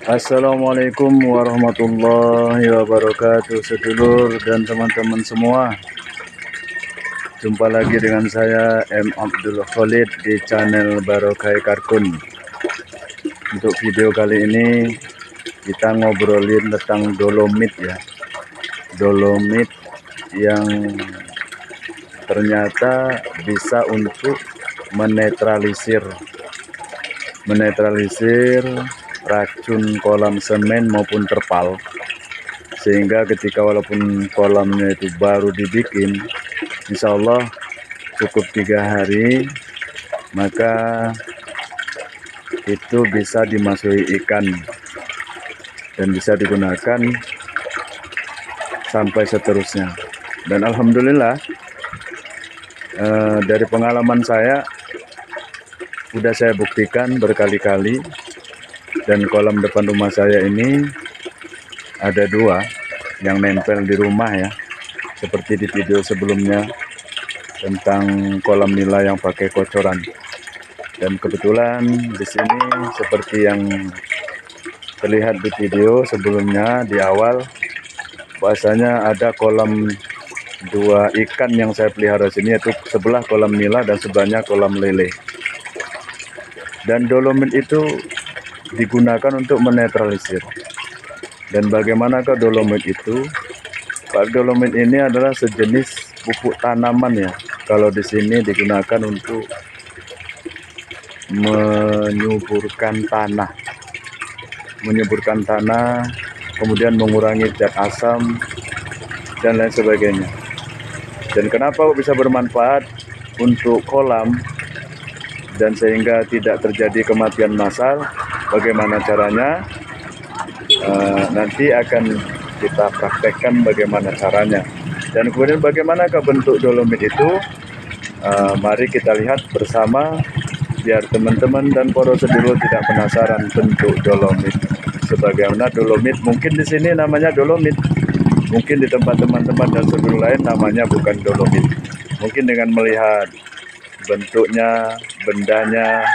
Assalamualaikum warahmatullahi wabarakatuh, sedulur dan teman-teman semua. Jumpa lagi dengan saya M. Abdul Khalid di channel Barokah Kartun. Untuk video kali ini kita ngobrolin tentang dolomit ya. Dolomit yang ternyata bisa untuk menetralisir racun kolam semen maupun terpal, sehingga ketika walaupun kolamnya itu baru dibikin, insya Allah cukup 3 hari maka itu bisa dimasuki ikan dan bisa digunakan sampai seterusnya. Dan alhamdulillah dari pengalaman saya sudah saya buktikan berkali-kali. Dan kolam depan rumah saya ini ada 2 yang nempel di rumah ya, seperti di video sebelumnya tentang kolam nila yang pakai kocoran. Dan kebetulan di sini seperti yang terlihat di video sebelumnya di awal, bahwasanya ada kolam 2 ikan yang saya pelihara sini, yaitu sebelah kolam nila dan sebelahnya kolam lele. Dan dolomit itu digunakan untuk menetralisir. Dan bagaimanakah dolomit itu? Pak, dolomit ini adalah sejenis pupuk tanaman ya. Kalau di sini digunakan untuk menyuburkan tanah, kemudian mengurangi zat asam dan lain sebagainya. Dan kenapa bisa bermanfaat untuk kolam dan sehingga tidak terjadi kematian massal? Bagaimana caranya? Nanti akan kita praktekkan bagaimana caranya. Dan kemudian bagaimanakah bentuk dolomit itu? Mari kita lihat bersama, biar teman-teman dan para sedulur tidak penasaran bentuk dolomit. Sebagaimana dolomit, mungkin di sini namanya dolomit, mungkin di tempat teman-teman dan sedulur lain namanya bukan dolomit. Mungkin dengan melihat bentuknya, bendanya,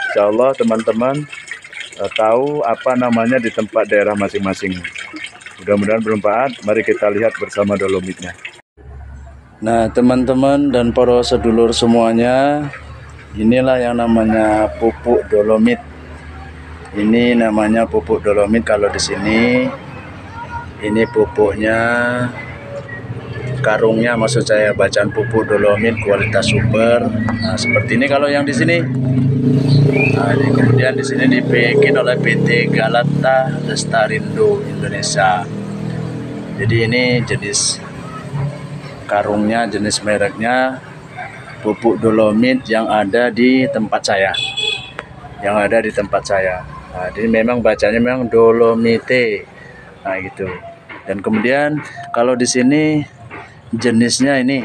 insya Allah teman-teman tahu apa namanya di tempat daerah masing-masing. Mudah-mudahan bermanfaat. Mari kita lihat bersama dolomitnya. Nah, teman-teman dan para sedulur semuanya, inilah yang namanya pupuk dolomit. Ini namanya pupuk dolomit. Kalau di sini ini pupuknya, karungnya maksud saya, bacaan pupuk dolomit kualitas super. Nah, seperti ini kalau yang di sini. Nah, ini kemudian di sini dibikin oleh PT Galata Lestarindo Indonesia. Jadi ini jenis karungnya, jenis mereknya pupuk dolomit yang ada di tempat saya. Nah, jadi memang bacanya memang dolomite. Nah, gitu. Dan kemudian kalau di sini jenisnya ini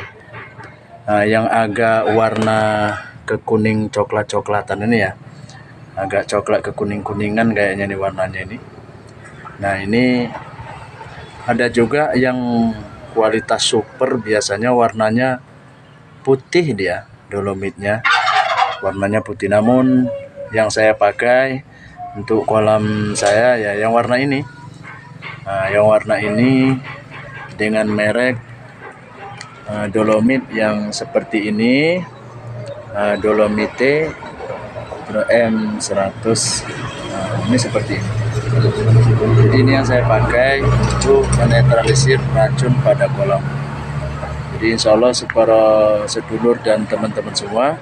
yang agak warna kekuning coklat-coklatan ini ya, agak coklat kekuning-kuningan kayaknya nih warnanya ini. Nah, ini ada juga yang kualitas super, biasanya warnanya putih, dia dolomitnya warnanya putih. Namun yang saya pakai untuk kolam saya ya yang warna ini. Nah, yang warna ini dengan merek dolomit yang seperti ini, Dolomite M100. Ini seperti ini. Jadi ini yang saya pakai untuk menetralisir racun pada kolam. Jadi insya Allah para sedulur dan teman-teman semua,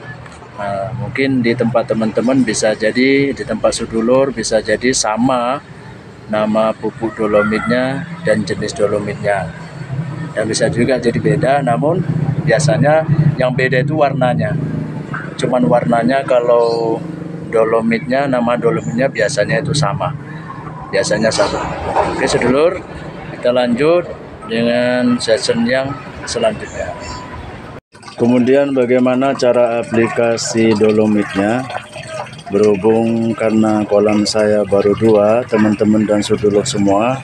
mungkin di tempat teman-teman bisa jadi, di tempat sedulur bisa jadi sama nama pupuk dolomitnya dan jenis dolomitnya. Dan bisa juga jadi beda, namun biasanya yang beda itu warnanya. Cuman warnanya kalau dolomitnya, nama dolomitnya biasanya itu sama. Oke sedulur, kita lanjut dengan session yang selanjutnya. Kemudian bagaimana cara aplikasi dolomitnya? Berhubung karena kolam saya baru 2, teman-teman dan sedulur semua,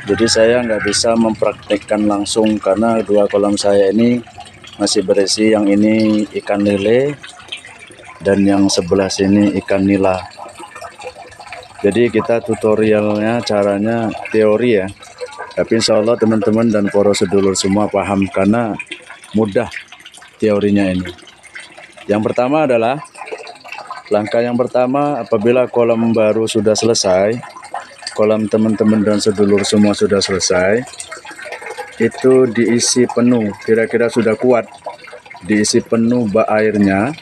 jadi saya nggak bisa mempraktekkan langsung karena 2 kolam saya ini masih berisi, yang ini ikan lele dan yang sebelah sini ikan nila. Jadi kita tutorialnya caranya teori ya, tapi insya Allah teman-teman dan para sedulur semua paham karena mudah teorinya ini. Yang pertama adalah langkah yang pertama, apabila kolam baru sudah selesai, kolam teman-teman dan sedulur semua sudah selesai, itu diisi penuh, kira-kira sudah kuat, diisi penuh bak airnya,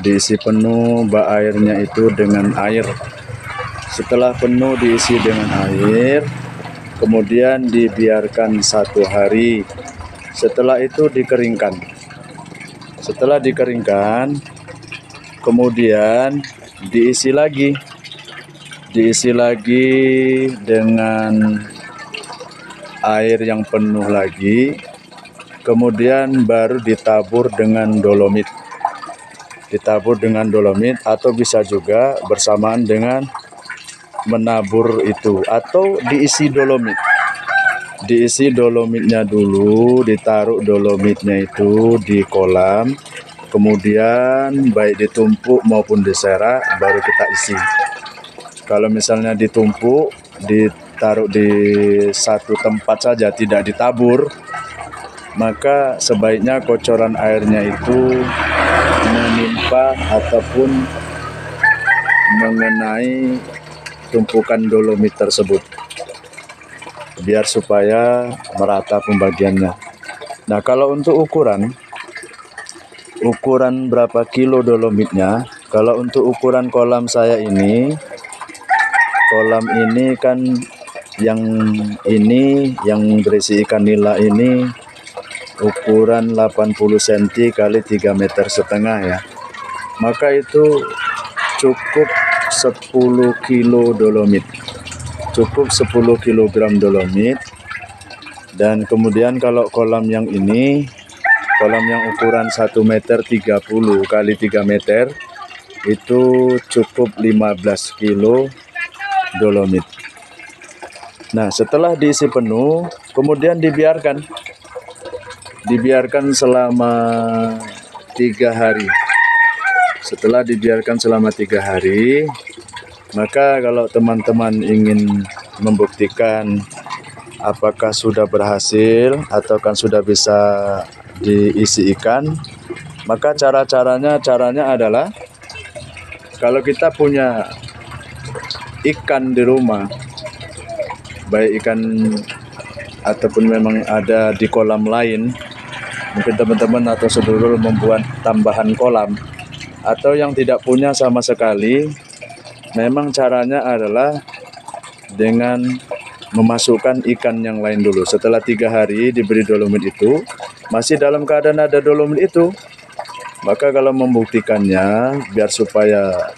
diisi penuh bak airnya itu dengan air. Setelah penuh diisi dengan air, kemudian dibiarkan 1 hari. Setelah itu dikeringkan. Setelah dikeringkan, kemudian diisi lagi dengan air yang penuh lagi. Kemudian baru ditabur dengan dolomit. Ditabur dengan dolomit atau bisa juga bersamaan dengan menabur itu, atau diisi dolomit. Diisi dolomitnya dulu, ditaruh dolomitnya itu di kolam, kemudian baik ditumpuk maupun diserak baru kita isi. Kalau misalnya ditumpuk, ditaruh di satu tempat saja, tidak ditabur, maka sebaiknya kocoran airnya itu menimpa ataupun mengenai tumpukan dolomit tersebut, biar supaya merata pembagiannya. Nah, kalau untuk ukuran berapa kilo dolomitnya, kalau untuk ukuran kolam saya ini, kolam ini kan yang berisi ikan nila ini ukuran 80 cm kali 3,5 meter ya, maka itu cukup 10 kilo dolomit, cukup 10 kg dolomit. Dan kemudian kalau kolam yang ini, kolam yang ukuran 1,30 meter kali 3 meter, itu cukup 15 kilo dolomit. Nah, setelah diisi penuh, kemudian dibiarkan selama 3 hari. Setelah dibiarkan selama 3 hari, maka kalau teman-teman ingin membuktikan apakah sudah berhasil atau kan sudah bisa diisi ikan, maka caranya adalah, kalau kita punya ikan di rumah, baik ikan ataupun memang ada di kolam lain, mungkin teman-teman atau sedulur membuat tambahan kolam, atau yang tidak punya sama sekali, memang caranya adalah dengan memasukkan ikan yang lain dulu. Setelah 3 hari diberi dolomit itu, masih dalam keadaan ada dolomit itu, maka kalau membuktikannya, biar supaya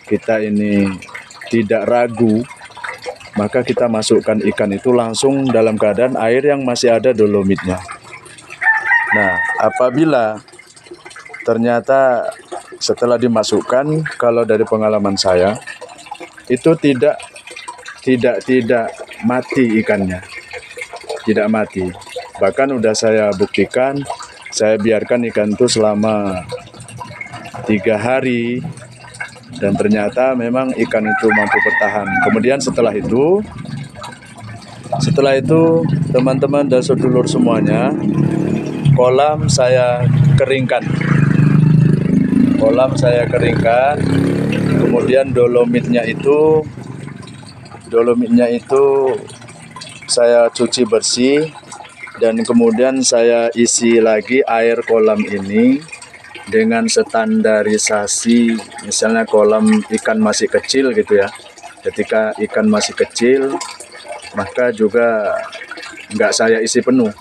kita ini tidak ragu, maka kita masukkan ikan itu langsung dalam keadaan air yang masih ada dolomitnya. Nah, apabila ternyata setelah dimasukkan, kalau dari pengalaman saya, itu tidak mati ikannya, tidak mati. Bahkan udah saya buktikan, saya biarkan ikan itu selama 3 hari, dan ternyata memang ikan itu mampu bertahan. Kemudian setelah itu teman-teman dan sedulur semuanya, kolam saya keringkan. Kemudian dolomitnya itu saya cuci bersih, dan kemudian saya isi lagi air kolam ini dengan standarisasi. Misalnya kolam ikan masih kecil gitu ya, ketika ikan masih kecil maka juga nggak saya isi penuh.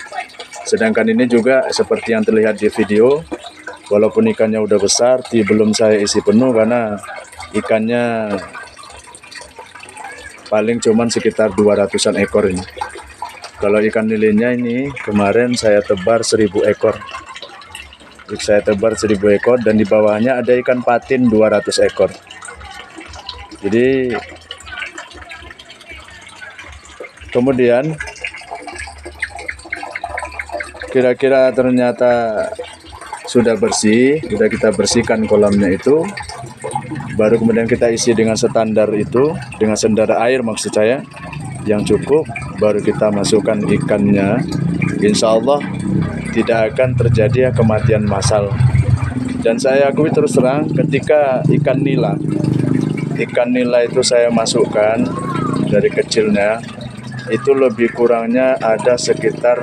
Sedangkan ini juga seperti yang terlihat di video, walaupun ikannya udah besar, belum saya isi penuh karena ikannya paling cuman sekitar 200-an ekor ini. Kalau ikan lilinnya ini kemarin saya tebar 1000 ekor. Saya tebar 1000 ekor, dan di bawahnya ada ikan patin 200 ekor. Jadi kemudian kira-kira ternyata sudah bersih, sudah kita bersihkan kolamnya itu, baru kemudian kita isi dengan standar itu, dengan standar air maksud saya yang cukup, baru kita masukkan ikannya. Insya Allah tidak akan terjadi kematian massal. Dan saya akui terus terang, ketika ikan nila itu saya masukkan dari kecilnya, itu lebih kurangnya ada sekitar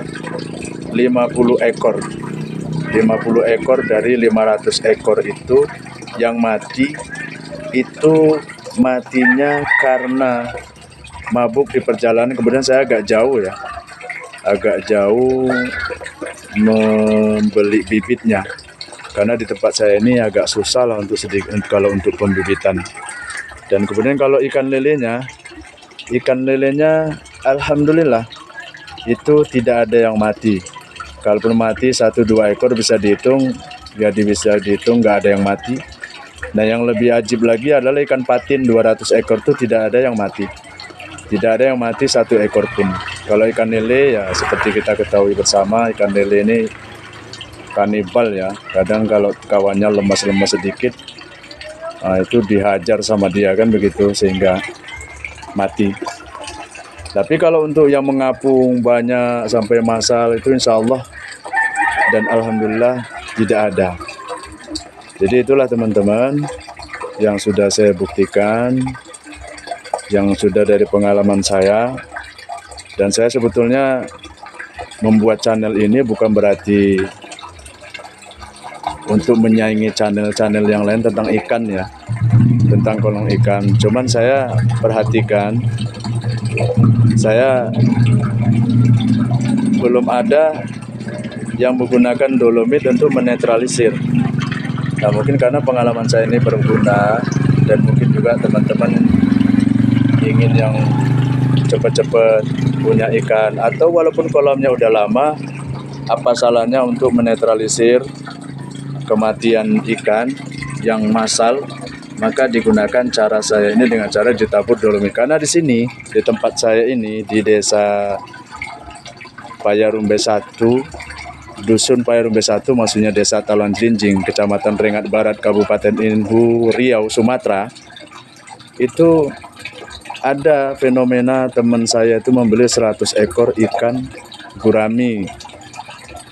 50 ekor. 50 ekor dari 500 ekor itu yang mati, itu matinya karena mabuk di perjalanan. Kemudian saya agak jauh membeli bibitnya, karena di tempat saya ini agak susah lah untuk sedikit kalau untuk pembibitan. Dan kemudian kalau ikan lelenya alhamdulillah itu tidak ada yang mati. Kalaupun mati 1-2 ekor bisa dihitung, bisa dihitung nggak ada yang mati. Nah, yang lebih ajib lagi adalah ikan patin 200 ekor itu tidak ada yang mati. Tidak ada yang mati 1 ekor pun. Kalau ikan lele ya seperti kita ketahui bersama, ikan lele ini kanibal ya. Kadang kalau kawannya lemas-lemas sedikit, itu dihajar sama dia kan begitu, sehingga mati. Tapi kalau untuk yang mengapung banyak sampai massal itu insya Allah dan alhamdulillah tidak ada. Jadi itulah teman-teman yang sudah saya buktikan, yang sudah dari pengalaman saya. Dan saya sebetulnya membuat channel ini bukan berarti untuk menyaingi channel-channel yang lain tentang ikan ya, tentang kolam ikan. Cuman saya perhatikan, saya belum ada yang menggunakan dolomit untuk menetralisir. Nah, mungkin karena pengalaman saya ini berguna, dan mungkin juga teman-teman ingin yang cepat-cepat punya ikan, atau walaupun kolamnya udah lama, apa salahnya untuk menetralisir kematian ikan yang massal, maka digunakan cara saya ini dengan cara ditabur dolomit. Karena di sini, di tempat saya ini, di desa Payarumbe 1, Dusun Payarumbe 1, maksudnya desa Taluan Jinjing, Kecamatan Rengat Barat, Kabupaten Inhu, Riau, Sumatera, itu ada fenomena teman saya itu membeli 100 ekor ikan gurami.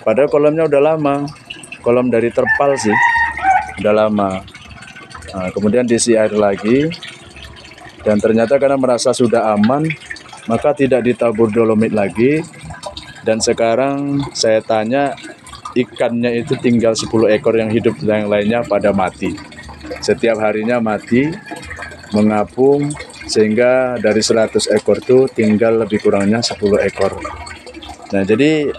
Padahal kolamnya udah lama, kolam dari terpal sih, udah lama. Nah, kemudian diisi air lagi, dan ternyata karena merasa sudah aman, maka tidak ditabur dolomit lagi. Dan sekarang saya tanya, ikannya itu tinggal 10 ekor yang hidup, yang lainnya pada mati. Setiap harinya mati, mengapung, sehingga dari 100 ekor itu tinggal lebih kurangnya 10 ekor. Nah, jadi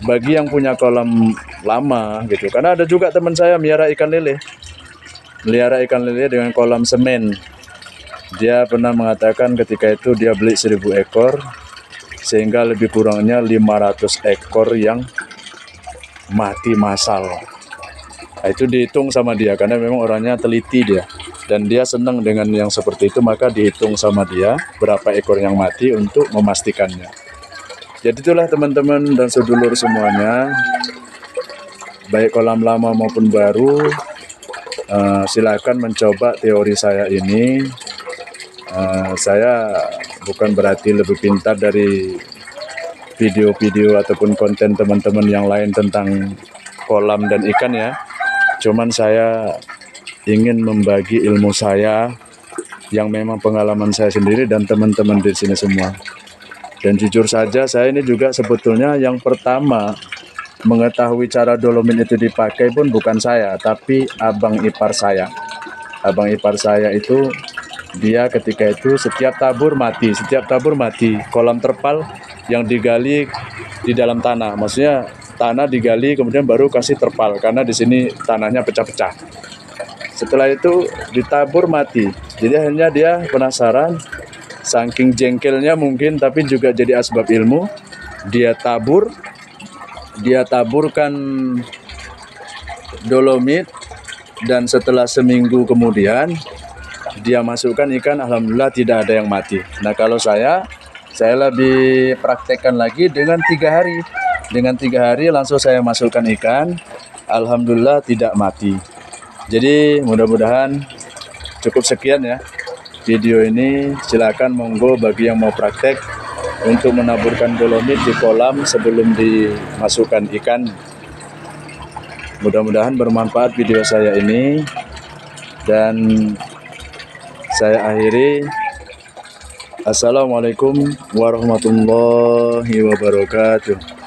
bagi yang punya kolam lama gitu, karena ada juga teman saya melihara ikan lele dengan kolam semen. Dia pernah mengatakan ketika itu dia beli 1000 ekor, sehingga lebih kurangnya 500 ekor yang mati massal. Nah, itu dihitung sama dia, karena memang orangnya teliti dia, dan dia senang dengan yang seperti itu, maka dihitung sama dia berapa ekor yang mati untuk memastikannya. Jadi itulah teman-teman dan sedulur semuanya, baik kolam lama maupun baru, silakan mencoba teori saya ini. Saya bukan berarti lebih pintar dari video-video ataupun konten teman-teman yang lain tentang kolam dan ikan ya. Cuman saya ingin membagi ilmu saya yang memang pengalaman saya sendiri dan teman-teman di sini semua. Dan jujur saja, saya ini juga sebetulnya yang pertama mengetahui cara dolomit itu dipakai pun bukan saya, tapi abang ipar saya. Abang ipar saya itu, dia ketika itu setiap tabur mati. Kolam terpal yang digali di dalam tanah, maksudnya tanah digali kemudian baru kasih terpal, karena di sini tanahnya pecah-pecah. Setelah itu ditabur mati. Jadi akhirnya dia penasaran, saking jengkelnya mungkin, tapi juga jadi asbab ilmu. Dia taburkan dolomit, dan setelah seminggu kemudian dia masukkan ikan, alhamdulillah tidak ada yang mati. Nah, kalau saya lebih praktekkan lagi dengan 3 hari. Dengan 3 hari langsung saya masukkan ikan, alhamdulillah tidak mati. Jadi mudah-mudahan cukup sekian ya video ini. Silakan monggo bagi yang mau praktek untuk menaburkan dolomit di kolam sebelum dimasukkan ikan. Mudah-mudahan bermanfaat video saya ini, dan saya akhiri. Assalamualaikum warahmatullahi wabarakatuh.